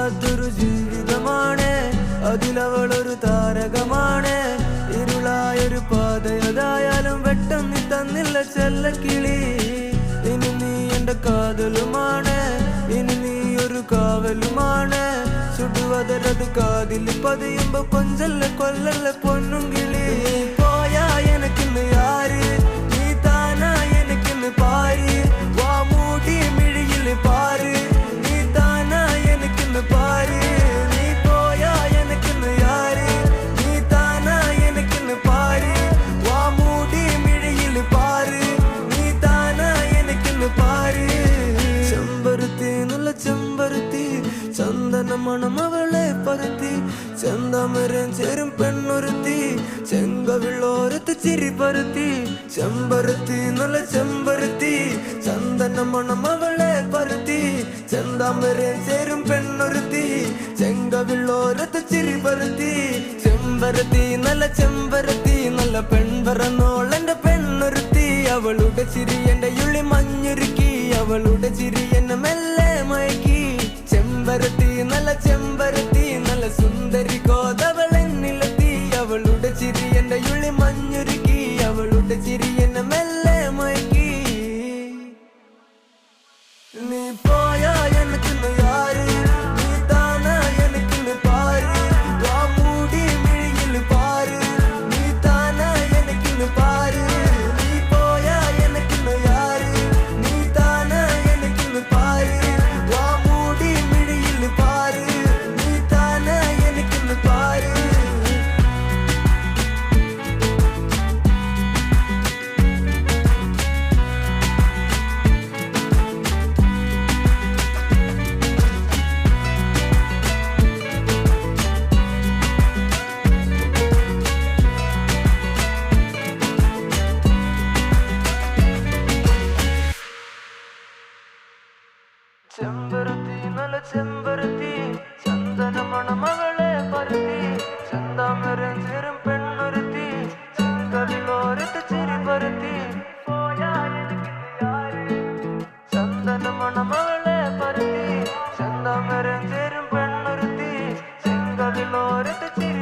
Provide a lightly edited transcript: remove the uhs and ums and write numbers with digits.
വല്ലാത്തൊരു ജീവിതമാണ്, അതിലവളൊരു താരകമാണ്. ഇരുളായൊരു പാതയതായാലും വെട്ടം നീ തന്നില്ല ചെല്ലക്കിളി. ഇനി നീ എന്റെ കാതലുമാണ്, ഇനി നീ ഒരു കാവലുമാണ്. ചുടുവതരത് കാതിൽ പതിയുമ്പോ കൊഞ്ചല്ല കൊല്ലല്ല പൊന്നും കിളി. പോയാ എനക്കിന്ന് ആര്, നീ താനാ എനക്കിന്ന് പാര്. വാ മൂടി മിഴിയില് പാര്, നീ താനാ എനക്കിന്ന് പാര്. നീ പോയാ എനക്കിന്ന് ആര്, നീ താനാ എനക്കിന്ന് പാര്. വാ മൂടി മിഴിയില് പാര്, നീ താനാ എനക്കിന്ന് പാര്. ചെമ്പരുത്തി നല്ല ചെമ്പരുത്തി, ചന്ദന മണം അവളെ പരുത്തി. ചെന്താമരം ചേരും പെണ്ണൊരുത്തി, ചെങ്കവിളോരത്ത് ചിരി പരുത്തി. ചെമ്പരുത്തി നല്ല ചെമ്പരുത്തി, ചന്ദന മണം അവളെ പരുത്തി. ചെന്താമരം ചേരും പെണ്ണൊരുത്തി, ചെങ്കവിളോരത്ത് ചിരി പരുത്തി. ചെമ്പരത്തി നല്ല ചെമ്പരത്തി, നല്ല പെൺപറന്നോളെന്റെ പെണ്ണൊരുത്തി. അവളുടെ ചിരി എന്റെ ഉള്ളി മഞ്ഞുരുക്കി, അവളുടെ ചിരി എന്നെ മെല്ലെ മയക്കി. ചെമ്പരത്തി നല്ല ചെമ്പരത്തി, നല്ല സുന്ദരി കോതവളെന്നിലെത്തി. അവളുടെ ചിരി എന്റെ ഉള്ളി മഞ്ഞുരുക്കി, അവളുടെ ചിരി എന്നെ മെല്ലെ മയക്കി. നീ പോയാ എനക്കിന്ന് ആര്, നീ താനാ എനക്കിന്ന് പാര്. വാ മൂടി മിഴിയിൽ പാര്, നീ താനാ എനക്കിന്ന് പാര്. നീ പോയാ എനക്കിന്ന് ആര്, നീ താനാ എനക്കിന്ന് പാര്. വാ മൂടി മിഴിയിൽ പാര്, നീ താനാ എനക്കിന്ന് പാര്. ചെമ്പരത്തി നല്ല ചെമ്പരത്തി, ചന്ദന മണം അവളെ പരുത്തി. ചെന്താമരം ചേരും പെണ്ണൊരുത്തി, ചെങ്കവിളോരത്ത് ചിരി പരുത്തി. ചന്ദന മണം അവളെ പരുത്തി, ചെന്താമരം ചേരും പെണ്ണൊരുത്തി, ചെങ്കവിളോരത്ത് ചിരി